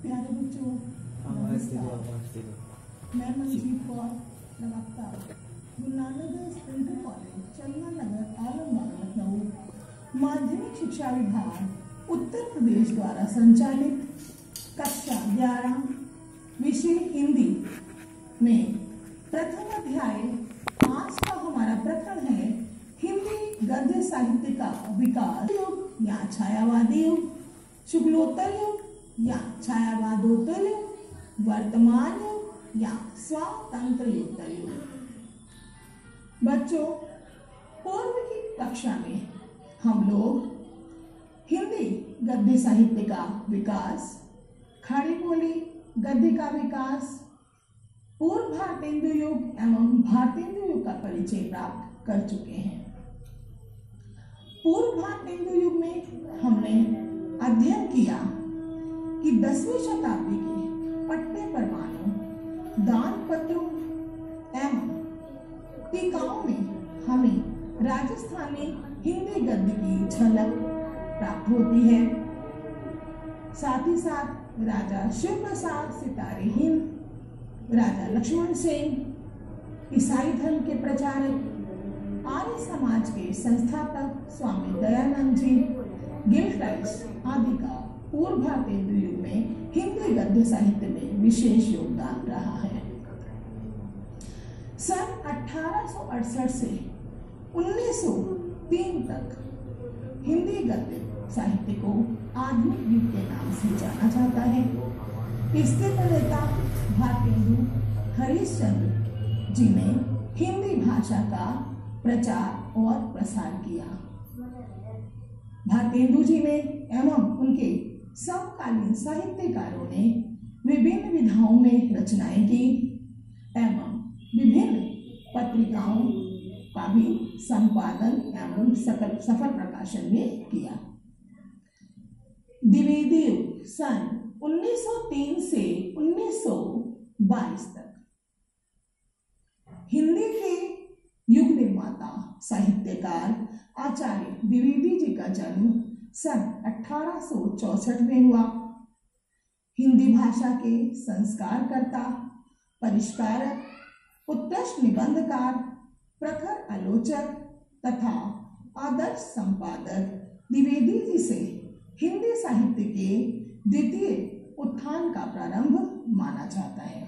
प्यारे बच्चों, मैं मनजीत कौर, प्रवक्ता, गुरु नानक देव इंटर कॉलेज, चलना नगर, आलमबाग, लखनऊ, माध्यमिक शिक्षा विभाग उत्तर प्रदेश द्वारा संचालित कक्षा 11 विषय हिंदी में प्रथम अध्याय। आज का हमारा प्रकरण है हिंदी गद्य साहित्य का विकास युग या छायावादी युग, शुक्लोत्तर युग या छायावादोत्तर युग, वर्तमान युग या स्वातंत्र युग। बच्चों, पूर्व की कक्षा में हम लोग हिंदी गद्य साहित्य का विकास, खड़ी बोली गद्य का विकास, पूर्व भारतेंदु युग एवं भारतेंदु युग का परिचय प्राप्त कर चुके हैं। पूर्व भारतेंदु युग में हमने अध्ययन किया कि 10वीं शताब्दी के पट्टे परमाणु, दान पत्रों एवं टीकाओं में हमें राजस्थानी हिंदी गद्य की झलक प्राप्त होती है। साथ ही साथ राजा शिव प्रसाद सितारे हिंद, राजा लक्ष्मण सेन, ईसाई धर्म के प्रचारक, आर्य समाज के संस्थापक स्वामी दयानंद जी, गिलक्राइस्ट आदि का पूर्व भारतेंदु युग में हिंदी गद्य साहित्य में विशेष योगदान रहा है। सन 1868 से 1903 तक हिंदी गद्य साहित्य को आधुनिक युग के नाम से जाना जाता है। इसके प्रणेता भारतेंदु हरिश्चंद्र जी ने हिंदी भाषा का प्रचार और प्रसार किया। भारतेंदु जी ने एवं उनके समकालीन साहित्यकारों ने विभिन्न विधाओं में रचनाएं की एवं विभिन्न पत्रिकाओं का भी संपादन एवं सफल प्रकाशन भी किया। द्विवेदी युग सन 1903 से 1922 तक हिंदी के युग निर्माता साहित्यकार आचार्य द्विवेदी जी का जन्म सन 1864 में हुआ। हिंदी भाषा के संस्कारकर्ता, परिष्कारक, उत्कृष्ट निबंधकार, प्रखर आलोचक तथा आदर्श संपादक द्विवेदी जी से हिंदी साहित्य के द्वितीय उत्थान का प्रारंभ माना जाता है।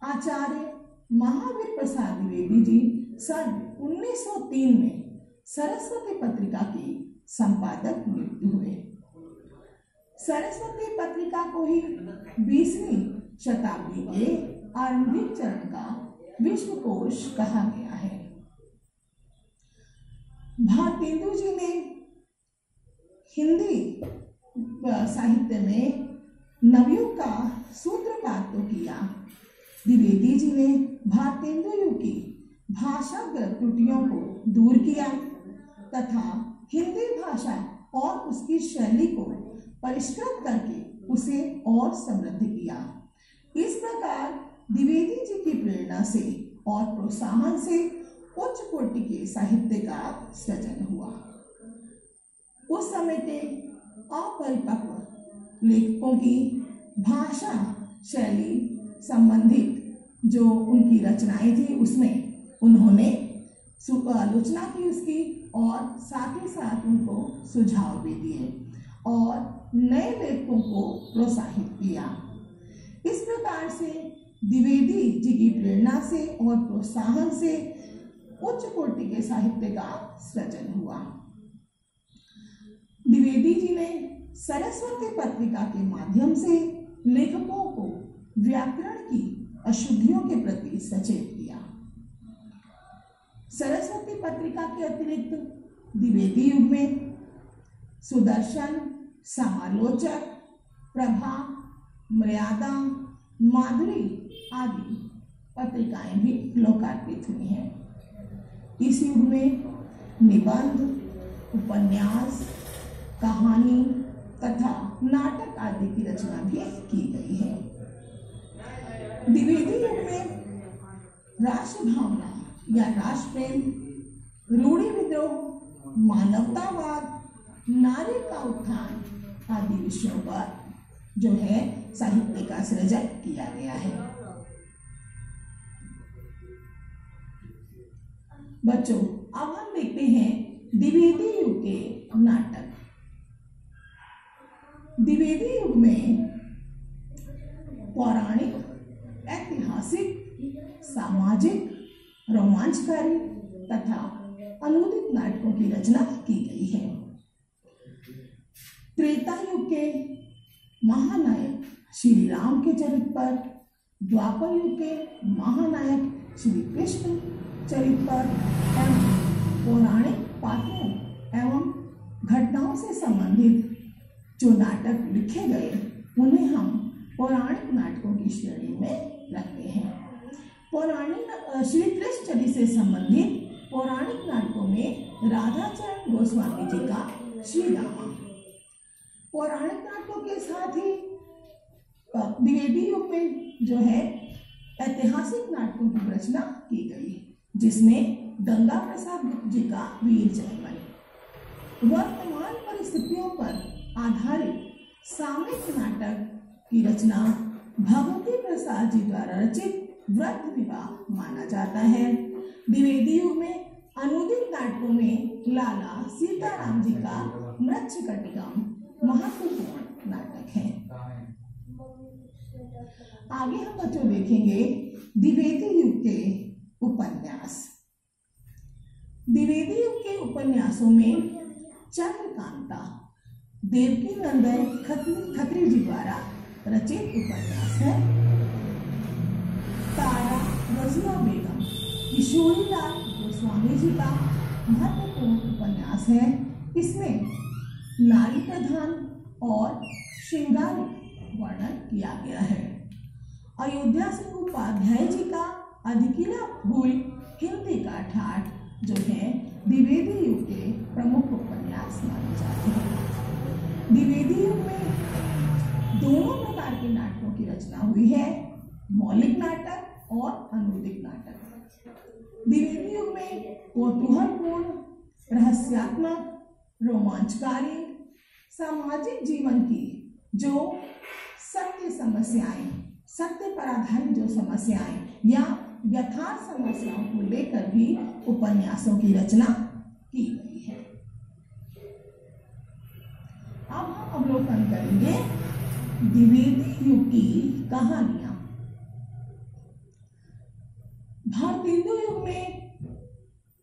आचार्य महावीर प्रसाद द्विवेदी जी सन 1903 में सरस्वती पत्रिका की संपादक नियुक्त हुए। सरस्वती पत्रिका को ही 20वीं शताब्दी के आरंभिक चरण का विश्वकोश कहा गया है। भारतेंदु जी ने हिंदी साहित्य में नवयुग का सूत्रपात तो किया। द्विवेदी जी ने भारतेंदु युग की भाषागत त्रुटियों को दूर किया तथा हिंदी भाषा और उसकी शैली को परिष्कृत करके उसे और समृद्ध किया। इस प्रकार द्विवेदी जी की प्रेरणा से और प्रोत्साहन से उच्च कोटि के साहित्य का सृजन हुआ। उस समय के अपरिपक्व लेखकों की भाषा शैली संबंधित जो उनकी रचनाएं थी उसमें उन्होंने आलोचना की उसकी और साथ ही साथ उनको सुझाव भी दिए और नए लेखकों को प्रोत्साहित किया। इस प्रकार से द्विवेदी जी की प्रेरणा से और प्रोत्साहन से उच्च कोटि के साहित्य का सृजन हुआ। द्विवेदी जी ने सरस्वती पत्रिका के माध्यम से लेखकों को व्याकरण की अशुद्धियों के प्रति सचेत किया। सरस्वती पत्रिका के अतिरिक्त द्विवेदी युग में सुदर्शन, समालोचक, प्रभा, मर्यादा, माधुरी आदि पत्रिकाएं भी लोकार्पित हुई हैं। इस युग में निबंध, उपन्यास, कहानी तथा नाटक आदि की रचना भी की गई है। द्विवेदी युग में राष्ट्र भावना या राष्ट्र प्रेम, रूढ़ि विद्रोह, मानवतावाद, नारी का उत्थान आदि विषयों पर जो है साहित्य का सृजन किया गया है। बच्चों, अब हम देखते हैं द्विवेदी युग के नाटक। द्विवेदी युग में पौराणिक, ऐतिहासिक, सामाजिक, रोमांचकारी तथा अनुदित नाटकों की रचना की गई है। त्रेता युग के महानायक श्री राम के चरित्र पर, द्वापर युग के महानायक श्री कृष्ण चरित्र पर एवं पौराणिक पात्रों एवं घटनाओं से संबंधित जो नाटक लिखे गए उन्हें हम पौराणिक नाटकों की श्रेणी में रखते हैं। पौराणिक श्री कृष्ण चरित्र से संबंधित पौराणिक नाटकों में राधाचरण गोस्वामी जी का श्रीरामा, पौराणिक नाटकों के साथ ही द्विवेदी युग में जो है ऐतिहासिक नाटकों की रचना की गई, जिसमें गंगा प्रसाद गुप्त जी का वीर जयमल, वर्तमान परिस्थितियों पर आधारित सामयिक नाटक की रचना भगवती प्रसाद जी द्वारा रचित व्रत विवाह माना जाता है। द्विवेदी युग में अनुदित नाटकों में लाला सीताराम जी का मृच्छकटिकम महत्वपूर्ण नाटक है। आगे हम बच्चों देखेंगे द्विवेदी युग के उपन्यास। द्विवेदी युग के उपन्यासों में चंद्रकांता देवकी नंदन खत्री जी द्वारा रचित उपन्यास है। तारा रज़िया बेगम किशोरीलाल गोस्वामी जी का महत्वपूर्ण उपन्यास है। इसमें नारी प्रधान और श्रृंगारिक वर्णन किया गया है। अयोध्या सिंह उपाध्याय जी का अधिकिला फूल हिंदी का ठाठ जो है द्विवेदी युग के प्रमुख उपन्यास माने जाते हैं। द्विवेदी युग में दोनों प्रकार के नाटकों की रचना हुई है, मौलिक नाटक और अनुदित नाटक। द्विवेदी युग में कौतूहलपूर्ण, रहस्यात्मक, रोमांचकारी, सामाजिक जीवन की जो सत्य समस्याएं, सत्य पर आधारित जो समस्याएं या यथार्थ समस्याओं को लेकर भी उपन्यासों की रचना की गई है। अब हम अवलोकन करेंगे द्विवेदी युग की कहानियां। भारतेंदु युग में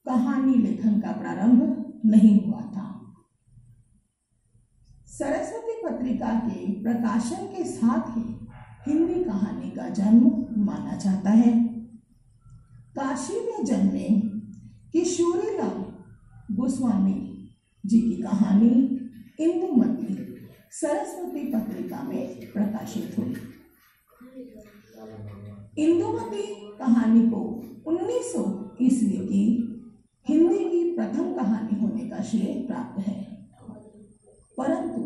कहानी लेखन का प्रारंभ नहीं हुआ था। सरस्वती पत्रिका के प्रकाशन के साथ ही हिंदी कहानी का जन्म माना जाता है। काशी में जन्मे किशोरीलाल गोस्वामी जी की कहानी इंदुमती सरस्वती पत्रिका में प्रकाशित हुई। इंदुमती कहानी को 1900 ईस्वी की हिंदी की प्रथम कहानी होने का श्रेय प्राप्त है, परंतु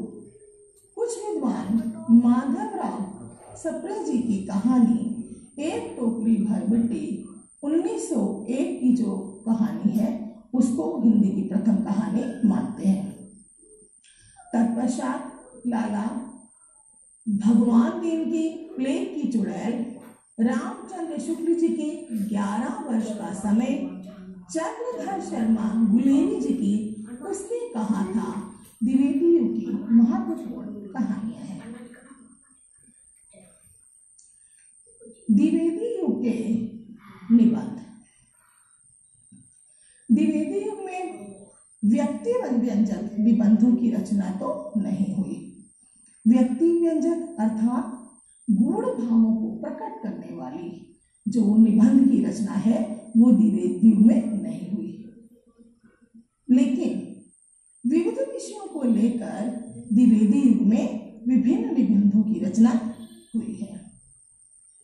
कुछ विद्वान माधवराव सप्रे जी की कहानी एक टोकरी भर मिट्टी 1901 की जो कहानी है उसको हिंदी की प्रथम कहानी मानते हैं। तत्पश्चात लाला भगवान दीन की प्लेग की चुड़ैल, रामचंद्र शुक्ल जी की 11 वर्ष का समय, चक्रधर शर्मा गुलेरी जी की उसने कहा था द्विवेदी युग की महत्वपूर्ण कहानियां हैं। द्विवेदी युग के निबंध। द्विवेदी युग में व्यक्ति व्यंजक निबंधों की रचना तो नहीं हुई। व्यक्ति व्यंजक अर्थात गूढ़ भावों को प्रकट करने वाली जो निबंध की रचना है वो द्विवेदी युग में नहीं हुई, लेकिन विविध विषयों को लेकर द्विवेदी युग में विभिन्न निबंधों की रचना हुई है।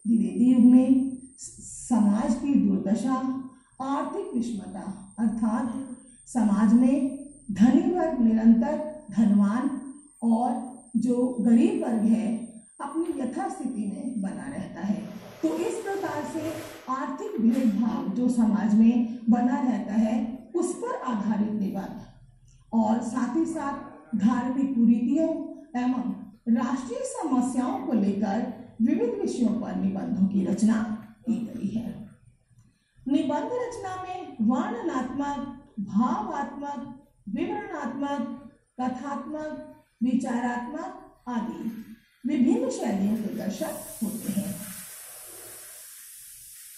द्विवेदी युग में समाज की दुर्दशा, आर्थिक विषमता अर्थात समाज में धनी वर्ग निरंतर धनवान और जो गरीब वर्ग है अपनी यथास्थिति में बना रहता है, तो इस प्रकार से आर्थिक भेदभाव जो समाज में बना रहता है उस पर आधारित निबंध और साथ ही साथ धार्मिक कुरीतियों एवं राष्ट्रीय समस्याओं को लेकर विविध विषयों पर निबंधों की रचना की गई है। निबंध रचना में वर्णनात्मक, भावात्मक, विवरणात्मक, कथात्मक, विचारात्मक आदि विभिन्न शैलियों के दर्शक होते हैं।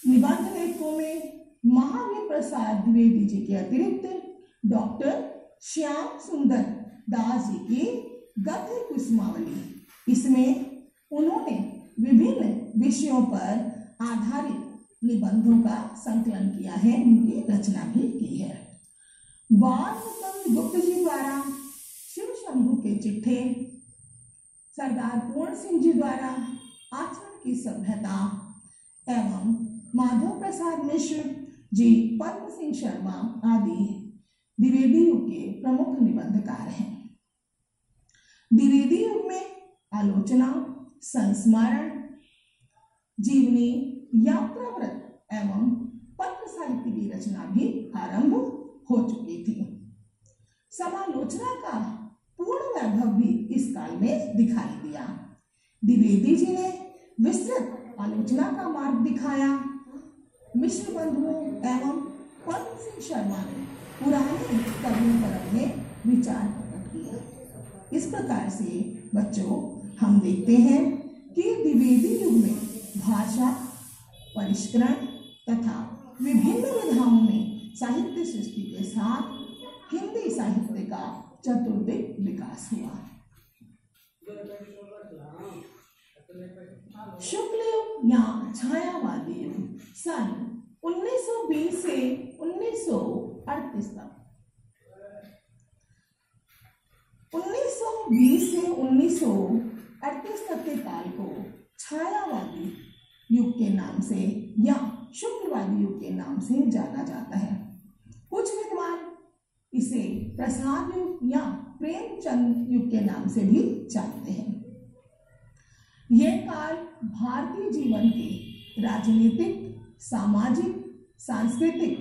निबंध लेखकों में महावीर प्रसाद द्विवेदी जी के अतिरिक्त डॉक्टर श्याम सुंदर दास जी की गद्य कुसुमावली, इसमें उन्होंने विभिन्न विषयों पर आधारित निबंधों का संकलन किया है, उनकी रचना भी की है। बाल मुकुंद गुप्त जी द्वारा शिव शंभू के चिट्ठे, सरदार पूर्ण सिंह जी द्वारा आचरण की सभ्यता एवं माधव प्रसाद मिश्र जी, पद्म सिंह शर्मा आदि द्विवेदी युग के प्रमुख निबंधकार हैं। द्विवेदी युग में आलोचना, संस्मरण, जीवनी, यात्राव्रत एवं पत्र साहित्य की रचना भी आरंभ हो चुकी थी। समालोचना का पूर्ण वैभव भी इस काल में दिखाई दिया। द्विवेदी जी ने विस्तृत आलोचना का मार्ग दिखाया। मिश्र बंधुओं एवं पद्म सिंह शर्मा ने पुराने कवियों पर अपने विचार प्रकट किए। इस प्रकार से बच्चों, हम देखते हैं कि द्विवेदी युग में भाषा परिष्करण तथा विभिन्न विधाओं में साहित्य सृष्टि के साथ हिंदी साहित्य का चतुर्दिक विकास हुआ। शुक्ल युग या छायावादी युग सन 1920 से 1938 तक। 1920 से 1938 तक के काल को छायावादी युग के नाम से या शुक्लवादी युग के नाम से जाना जाता है। कुछ विद्वान इसे प्रसाद युग या प्रेमचंद युग के नाम से भी जानते हैं। यह काल भारतीय जीवन के राजनीतिक, सामाजिक, सांस्कृतिक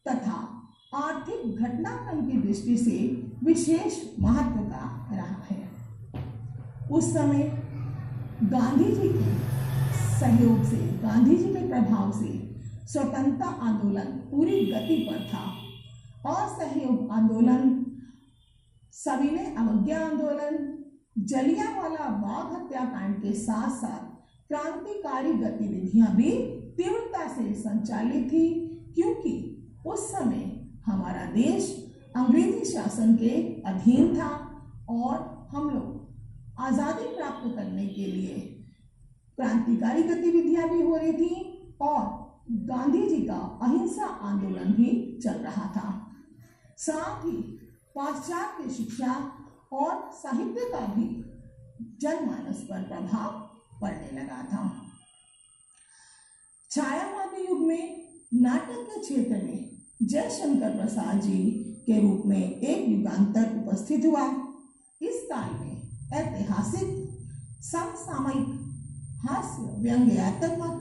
तथा आर्थिक घटनाक्रम की दृष्टि से विशेष महत्व का रहा है। उस समय गांधी जी के सहयोग से, गांधी जी के प्रभाव से स्वतंत्रता आंदोलन पूरी गति पर था। असहयोग आंदोलन, सविनय अवज्ञा आंदोलन, जलियांवाला बाग हत्याकांड के साथ साथ क्रांतिकारी गतिविधियां भी तीव्रता से संचालित थी, क्योंकि उस समय हमारा देश अंग्रेजी शासन के अधीन था और हम लोग आजादी प्राप्त करने के लिए क्रांतिकारी गतिविधियां भी हो रही थी और गांधी जी का अहिंसा आंदोलन भी चल रहा था। साथ ही पाश्चात्य शिक्षा और साहित्य का भी जनमानस पर प्रभाव पड़ने लगा था। छायावादी युग में नाटक के क्षेत्र में जयशंकर प्रसाद जी के रूप में एक युगांतर उपस्थित हुआ। इस काल में ऐतिहासिक, समसामयिक, हास्य, व्यंग्यात्मक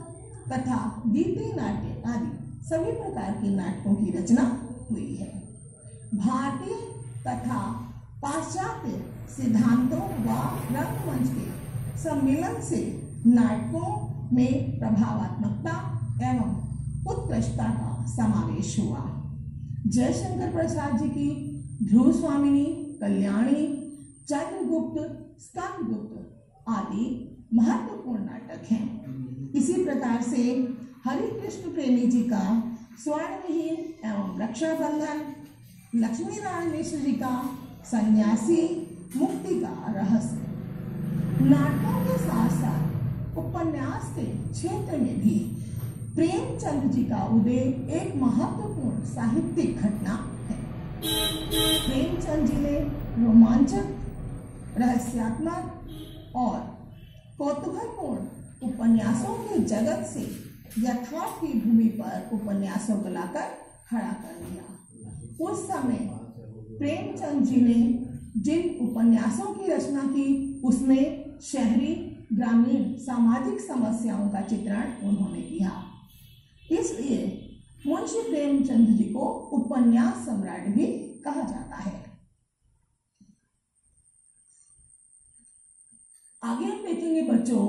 तथा गीति नाट्य आदि सभी प्रकार के नाटकों की रचना हुई है। भारतीय तथा पाश्चात्य सिद्धांतों व रंगमंच के सम्मेलन से नाटकों में प्रभावात्मकता एवं उत्कृष्टता का समावेश हुआ। जयशंकर प्रसाद जी की ध्रुव स्वामिनी, कल्याणी, चंद्रगुप्त, स्कंदगुप्त आदि महत्वपूर्ण नाटक हैं। इसी प्रकार से हरिकृष्ण प्रेमी जी का स्वर्णविहीन एवं रक्षाबंधन, लक्ष्मी नारायण मिश्र जी का सन्यासी, मुक्ति का रहस्य। नाटकों के साथ साथ उपन्यास के क्षेत्र में भी प्रेमचंद जी का उदय एक महत्वपूर्ण साहित्यिक घटना है। प्रेमचंद जी ने रोमांचक, रहस्यात्मक और कौतूहलपूर्ण उपन्यासों के जगत से यथार्थ की भूमि पर उपन्यासों को लाकर खड़ा कर दिया। उस समय प्रेमचंद जी ने जिन उपन्यासों की रचना की, उसमें शहरी, ग्रामीण, सामाजिक समस्याओं का चित्रण उन्होंने किया। इसलिए मुंशी प्रेमचंद जी को उपन्यास सम्राट भी कहा जाता है। आगे हम देखेंगे बच्चों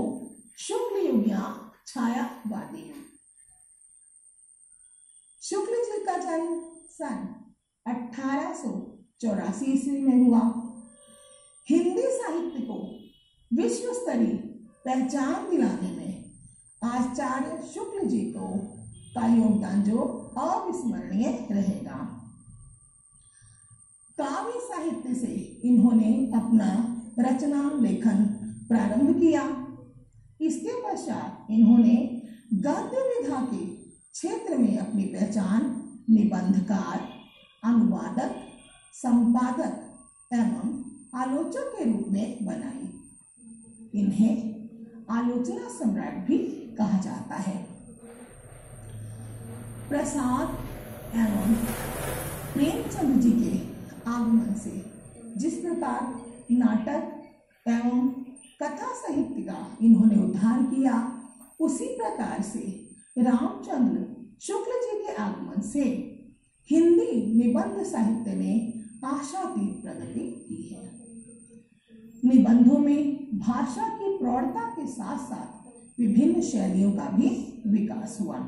शुक्ल युग या छायावादी युग। शुक्ल जी का जन्म सन 1884 ईस्वी में हुआ। हिंदी साहित्य को विश्व स्तरीय पहचान दिलाने में आचार्य शुक्ल जी का योगदान जो अविस्मरणीय रहेगा। काव्य साहित्य से इन्होंने अपना रचना लेखन प्रारंभ किया। इसके पश्चात इन्होंने गद्य विधा के क्षेत्र में अपनी पहचान निबंधकार, अनुवादक, संपादक एवं आलोचक के रूप में बनाई। इन्हें आलोचना सम्राट भी कहा जाता है। प्रसाद एवं प्रेमचंद जी के आगमन से जिस प्रकार नाटक एवं कथा साहित्य का इन्होंने उद्धार किया, उसी प्रकार से रामचंद्र शुक्ल जी के आगमन से हिंदी निबंध साहित्य ने आशातीत प्रगति की है। निबंधों में भाषा की प्रौढ़ता के साथ साथ विभिन्न शैलियों का भी विकास हुआ।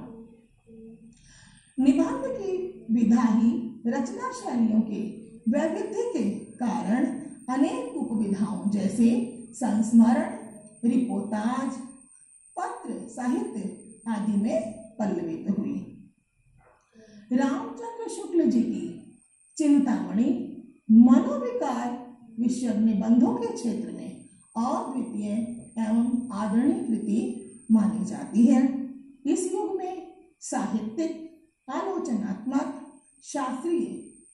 निबंध की विधा ही रचना शैलियों के वैविध्य के कारण अनेक उपविधाओं जैसे संस्मरण, रिपोर्टाज, पत्र साहित्य आदि में पल्लवित हुई। रामचंद्र शुक्ल जी की चिंतामणि मनोविकार विषयक निबंधों के क्षेत्र में अद्वितीय एवं आदरणीय कृति मानी जाती है। इस युग में साहित्यिक, आलोचनात्मक, शास्त्रीय,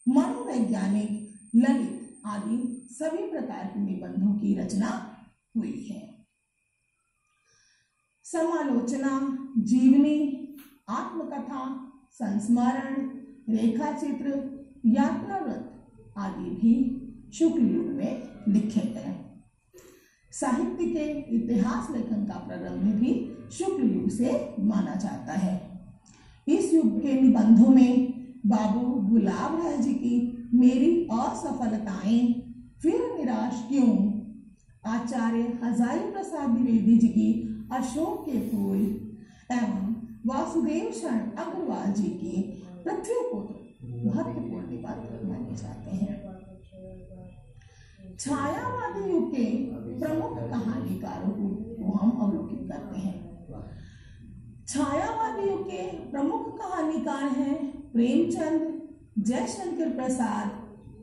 मनोवैज्ञानिक, ललित आदि सभी प्रकार के निबंधों की रचना हुई है। समालोचना, जीवनी, आत्मकथा, संस्मरण, रेखाचित्र, यात्रावृत्त आदि भी शुक्ल युग में लिखे गए। साहित्य के इतिहास लेखन का प्रारंभ भी शुक्ल युग से माना जाता है। इस युग के निबंधों में बाबू गुलाब राय जी की मेरी असफलताएं, फिर निराश क्यों, आचार्य हजारी प्रसाद द्विवेदी जी की अशोक के फूल एवं वासुदेव शरण अग्रवाल जी की पृथ्वीपुत्र महत्वपूर्ण निबंध माने जाते हैं। छायावादी युग के प्रमुख कहानीकारों को हम अवलोकित करते हैं। छायावादी युग के प्रमुख कहानीकार हैं प्रेमचंद, जयशंकर प्रसाद,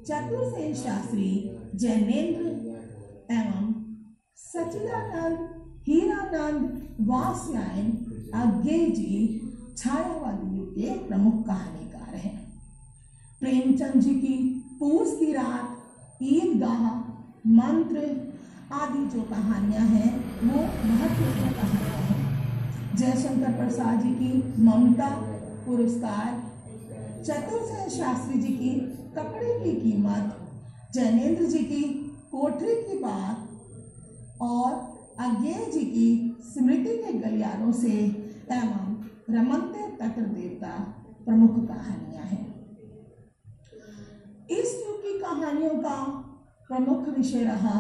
चतुर्सेन शास्त्री, जैनेन्द्र एवं सच्चिदानंद, हीरानंद, वात्स्यायन, अज्ञेय जी छायावादी युग के प्रमुख कहानीकार हैं। प्रेमचंद जी की पूस की रात, ईदगाह, मंत्र आदि जो कहानियां हैं वो महत्वपूर्ण कहानियां हैं। जयशंकर प्रसाद जी की ममता, पुरस्कार, चतुर्सेन शास्त्री जी की कपड़े की कीमत, जैनेन्द्र जी की कोठरी की बात और अज्ञेय जी की स्मृति के गलियारों से एवं रमनते तटर देवता प्रमुख कहानियां हैं। इस युग की कहानियों का प्रमुख विषय रहा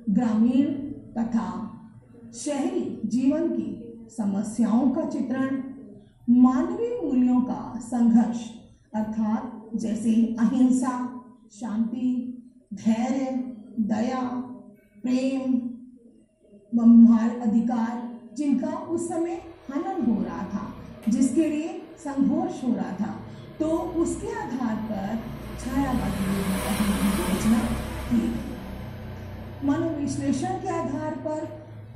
ग्रामीण तथा शहरी जीवन की समस्याओं का चित्रण, मानवीय मूल्यों का संघर्ष अर्थात जैसे अहिंसा, शांति, धैर्य, दया, प्रेम, ब्रह्मांड अधिकार जिनका उस समय हनन हो रहा था, जिसके लिए संघर्ष हो रहा था, तो उसके आधार पर छायावादी रचना की। मनोविश्लेषण के आधार पर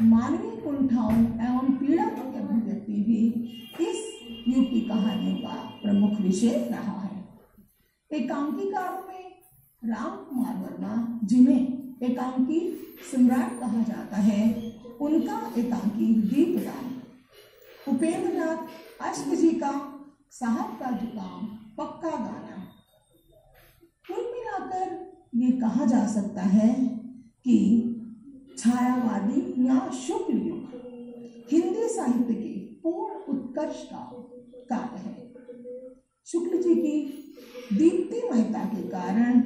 मानवीय कुंठाओं एवं पीड़ा की अभिव्यक्ति भी इस युग की कहानियों का प्रमुख विषय रहा है। एकांकीकारों में राम कुमार वर्मा, जिन्हें एकांकी सम्राट कहा जाता है, उनका एकांकी दीपदान, उपेंद्र नाथ अश्क जी का साहब का जुकाम पक्का गाना। कुल मिलाकर ये कहा जा सकता है कि छायावादी या शुक्ल युग हिंदी साहित्य के पूर्ण उत्कर्ष का कार्य है। शुक्ल जी की दीप्तिमयता के कारण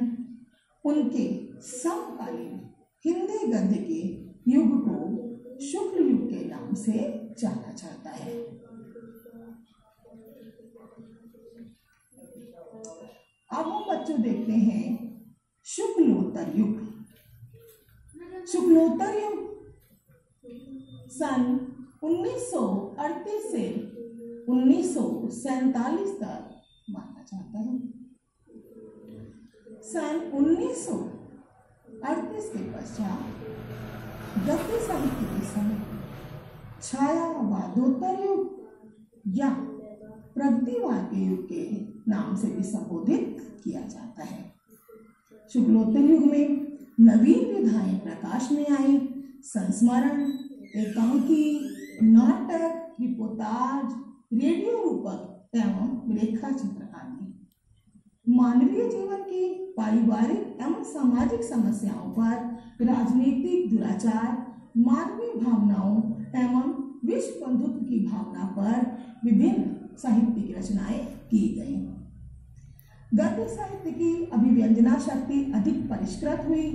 उनके समकालीन हिंदी गद्य के युग को शुक्ल युग के नाम से जाना जाता है। अब हम बच्चों देखते हैं शुक्लोत्तर युग। शुक्लोत्तर युग सन 1938 से 1947 तक माना जाता है। सन 1938 के पश्चात गद्य साहित्य के समय छायावादोत्तर युग या प्रगतिवाद के युग के नाम से भी संबोधित किया जाता है। शुक्लोत्तर युग में नवीन विधाएं प्रकाश में आई। संस्मरण, एकांकी, नाटक, रिपोर्टाज, रेडियो रूपक एवं रेखाचित्र आदि मानवीय जीवन की पारिवारिक एवं सामाजिक समस्याओं पर, राजनीतिक दुराचार, मानवीय भावनाओं एवं विश्व बंधुत्व की भावना पर विभिन्न साहित्यिक रचनाएं की गई। गद्य साहित्य की अभिव्यंजना शक्ति अधिक परिष्कृत हुई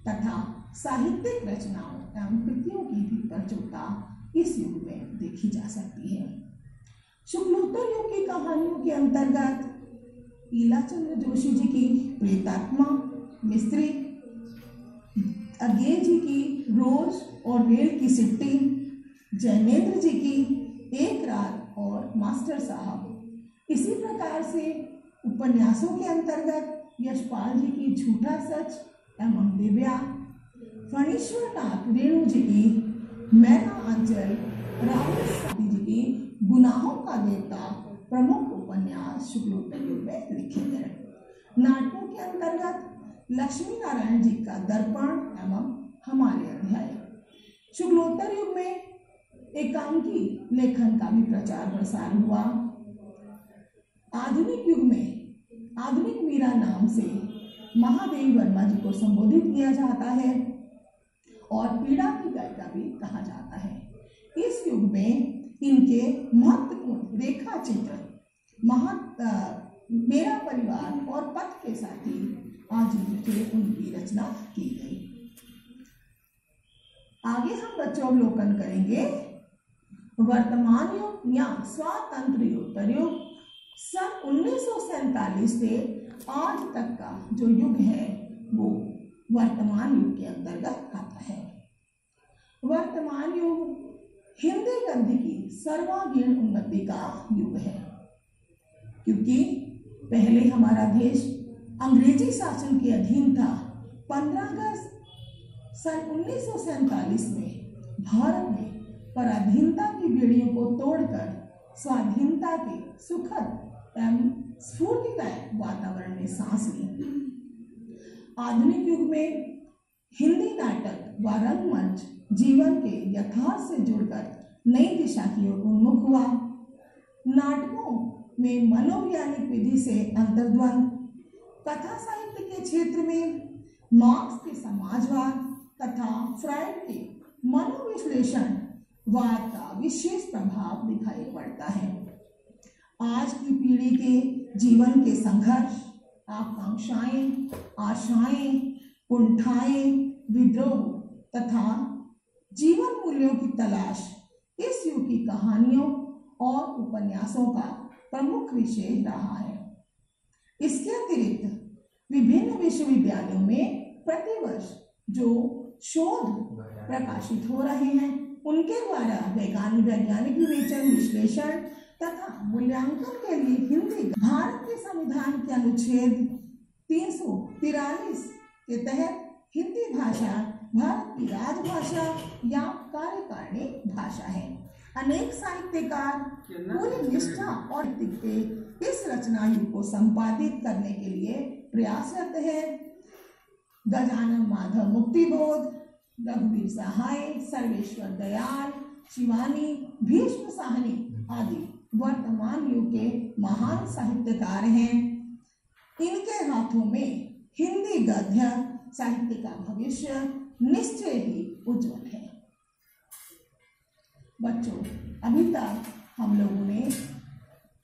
तथा साहित्यिक रचनाओं एवं कृतियों की भी प्रचुरता इस युग में देखी जा सकती है। शुक्लोत्तर युग की कहानियों के अंतर्गत ईलाचंद्र जोशी जी की प्रेतात्मा, मिस्त्री अज्ञे जी की रोज और रेल की सिट्टी, जैनेन्द्र जी की एक रात और मास्टर साहब। इसी प्रकार से उपन्यासों के अंतर्गत यशपाल जी की झूठा सच एवं दिव्या, फणीश्वर नाथ रेणु जी की मैना अंचल, राहुल साथी जी की गुनाहों का देवता प्रमुख उपन्यास शुक्लोत्तर युग में लिखे गए। नाटकों के अंतर्गत लक्ष्मी नारायण जी का दर्पण एवं हमारे अध्याय। शुक्लोत्तर युग में एकांकी लेखन का भी प्रचार प्रसार हुआ। आधुनिक युग में आधुनिक मीरा नाम से महादेवी वर्मा जी को संबोधित किया जाता है और पीड़ा की गायिका भी कहा जाता है। इस युग में इनके महत्वपूर्ण रेखा चित्र मेरा परिवार और पथ के साथी आज लिखे उनकी रचना की गई। आगे हम बच्चों अवलोकन करेंगे वर्तमान युग या स्वातंत्र्योत्तर युग। सन 1947 से आज तक का जो युग है वो वर्तमान युग के अंतर्गत आता है। वर्तमान युग हिंदी गद्य की सर्वांगीण उन्नति का युग है, क्योंकि पहले हमारा देश अंग्रेजी शासन के अधीन था। 15 अगस्त सन 1947 में भारत ने पराधीनता की बेड़ियों को तोड़कर स्वाधीनता के सुखद एवं स्फूर्तिदायक वातावरण में सांस ली। आधुनिक युग में हिंदी नाटक व रंगमंच जीवन के यथार्थ से जुड़कर नई दिशा की ओर उन्मुख हुआ। नाटकों में मनोवैज्ञानिक विधि से अंतर्द्वंद, कथा साहित्य के क्षेत्र में मार्क्स के समाजवाद तथा फ्रायड के मनोविश्लेषण वाद का विशेष प्रभाव दिखाई पड़ता है। आज की पीढ़ी के जीवन के संघर्ष, आकांक्षाएं, आशाएं, कुंठाएं, विद्रोह तथा जीवन मूल्यों की तलाश इस युग की कहानियों और उपन्यासों का प्रमुख विषय रहा है। इसके अतिरिक्त विभिन्न विश्वविद्यालयों में प्रतिवर्ष जो शोध प्रकाशित हो रहे हैं उनके द्वारा वैज्ञानिक विवेचन, विश्लेषण तथा मूल्यांकन के लिए हिंदी भारत के संविधान के अनुच्छेद 343 के तहत हिंदी भाषा भारत की राजभाषा या कार्यकारिणी भाषा है। अनेक साहित्यकार पूरी निष्ठा और के इस रचना युग को संपादित करने के लिए प्रयासरत है। गजानन माधव मुक्तिबोध, रघुवीर सहाय, सर्वेश्वर दयाल, शिवानी, भीष्म साहनी आदि वर्तमान युग के महान साहित्यकार हैं। इनके हाथों में हिंदी गद्य साहित्य का भविष्य निश्चय ही उज्जवल है। बच्चों, अभी तक हम लोगों ने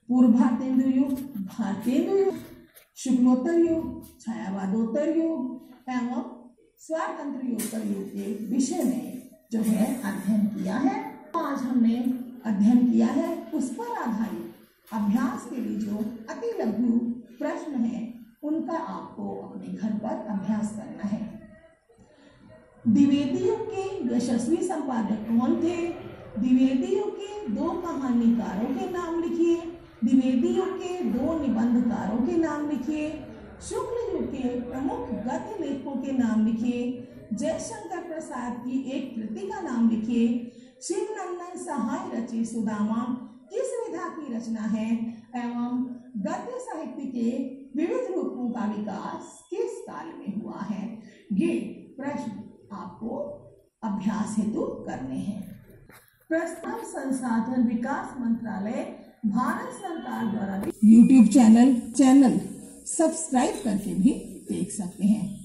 पूर्व भारतेंदु युग, भारतेंदु युग, शुक्लोत्तर युग, छायावादोत्तर युग एवं स्वातंत्र्योत्तर युग के विषय में जो है अध्ययन किया है। आज हमने अध्ययन किया है उस पर आधारित अभ्यास के लिए जो अति लघु प्रश्न है उनका आपको अपने घर पर अभ्यास करना है। द्विवेदियों के यशस्वी संपादक कौन थे? द्विवेदियों के 2 कहानीकारों के नाम लिखिए। द्विवेदियों के 2 निबंधकारों के नाम लिखिए। शुक्ल युग के प्रमुख गद्य लेखकों के नाम लिखिए। जयशंकर प्रसाद की एक कृति का नाम लिखिए। शिवनंदन सहाय रचित सुदामा किस विधा की रचना है एवं गद्य साहित्य के विविध रूपों का विकास किस काल में हुआ है? ये प्रश्न आपको अभ्यास हेतु करने हैं। प्रस्ताव संसाधन विकास मंत्रालय भारत सरकार द्वारा YouTube चैनल सब्सक्राइब करके भी देख सकते हैं।